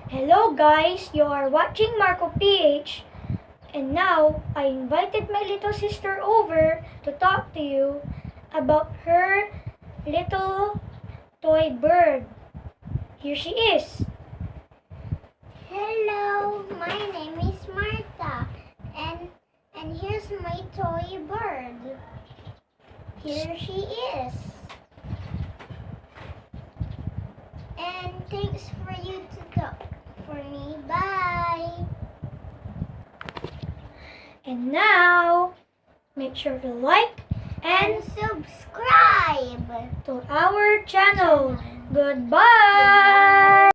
Hello guys, you are watching Marco PH, and now I invited my little sister over to talk to you about her little toy bird. Here she is. Hello, my name is Martha, and here's my toy bird. Here she is. And thanks for you to talk for me. Bye. And now, make sure to like and And subscribe to our channel. Goodbye!